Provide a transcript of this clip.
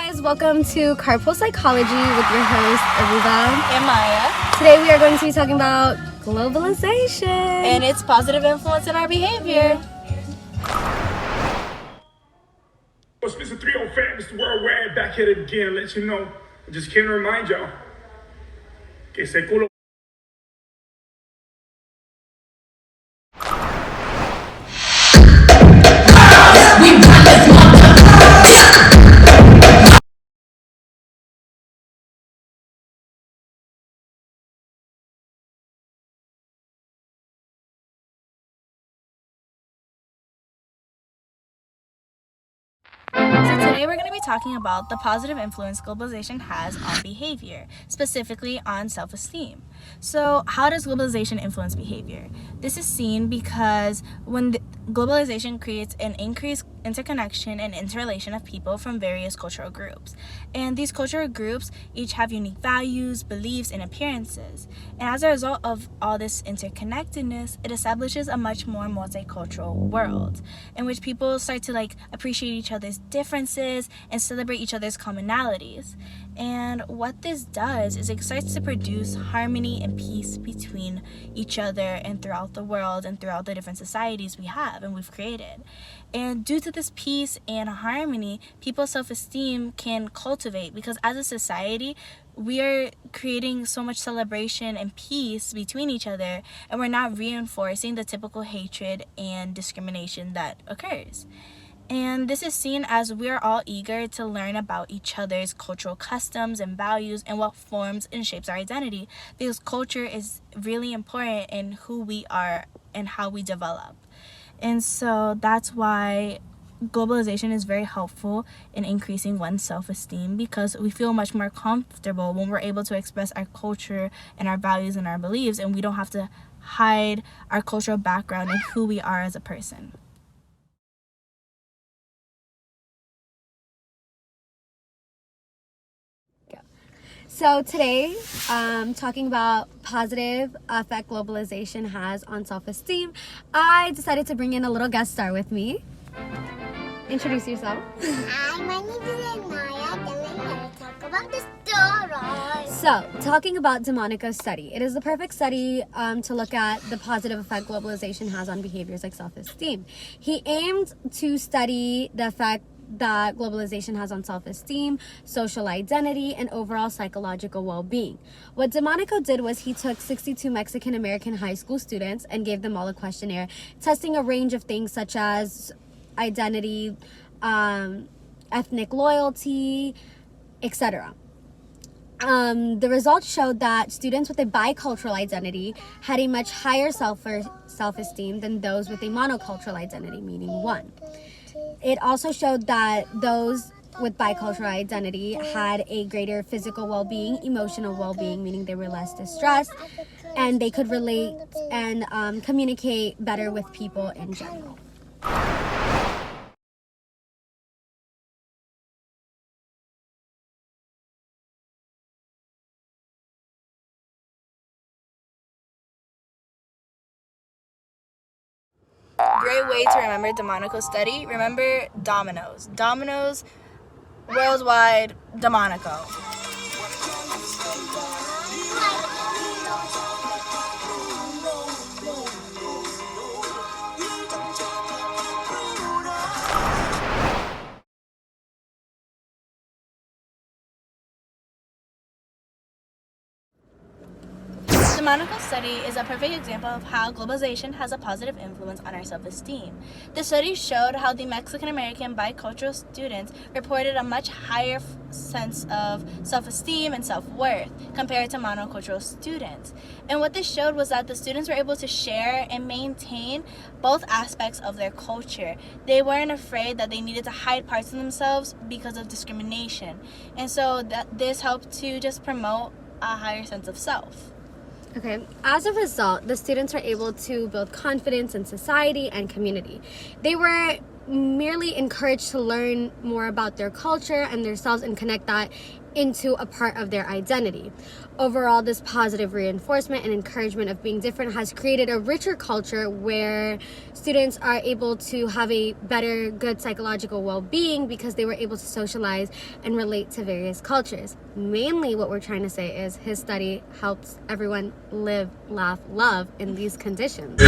guys, welcome to Carpool Psychology with your host, Aruba and Maya. Today we are going to be talking about globalization and its positive influence in our behavior. What's Mr. 305, Mr. Worldwide, back here again, let you know. I just came to remind y'all que ese culo. So today we're going to be talking about the positive influence globalization has on behavior, specifically on self-esteem. So how does globalization influence behavior? This is seen because when globalization creates an increased interconnection and interrelation of people from various cultural groups. And these cultural groups each have unique values, beliefs, and appearances. And as a result of all this interconnectedness, it establishes a much more multicultural world in which people start to appreciate each other's differences and celebrate each other's commonalities. And what this does is it starts to produce harmony and peace between each other and throughout the world and throughout the different societies we have and we've created. And due to this peace and harmony, people's self-esteem can cultivate, because as a society, we are creating so much celebration and peace between each other, and we're not reinforcing the typical hatred and discrimination that occurs. And this is seen as we are all eager to learn about each other's cultural customs and values and what forms and shapes our identity, because culture is really important in who we are and how we develop. And so that's why globalization is very helpful in increasing one's self-esteem, because we feel much more comfortable when we're able to express our culture and our values and our beliefs, and we don't have to hide our cultural background and who we are as a person. So today, talking about positive effect globalization has on self-esteem, I decided to bring in a little guest star with me. Introduce yourself. Hi, my name is Maya. Then we're going to talk about the story. So, talking about Delmonico's study. It is the perfect study to look at the positive effect globalization has on behaviors like self-esteem. He aimed to study the effect that globalization has on self-esteem, social identity, and overall psychological well-being. What Delmonico did was he took 62 Mexican-American high school students and gave them all a questionnaire, testing a range of things such as identity, ethnic loyalty, etc. The results showed that students with a bicultural identity had a much higher self-esteem than those with a monocultural identity, meaning one. It also showed that those with bicultural identity had a greater physical well-being, emotional well-being, meaning they were less distressed, and they could relate and communicate better with people in general. Great way to remember Delmonico's study. Remember dominoes. Dominoes, worldwide, Delmonico. Delmonico's study is a perfect example of how globalization has a positive influence on our self-esteem. The study showed how the Mexican-American bicultural students reported a much higher sense of self-esteem and self-worth compared to monocultural students. And what this showed was that the students were able to share and maintain both aspects of their culture. They weren't afraid that they needed to hide parts of themselves because of discrimination. And so this helped to just promote a higher sense of self. Okay, as a result, the students were able to build confidence in society and community. They were merely encouraged to learn more about their culture and themselves and connect that into a part of their identity. Overall, this positive reinforcement and encouragement of being different has created a richer culture where students are able to have a better, good psychological well-being because they were able to socialize and relate to various cultures. Mainly what we're trying to say is his study helps everyone live, laugh, love in these conditions.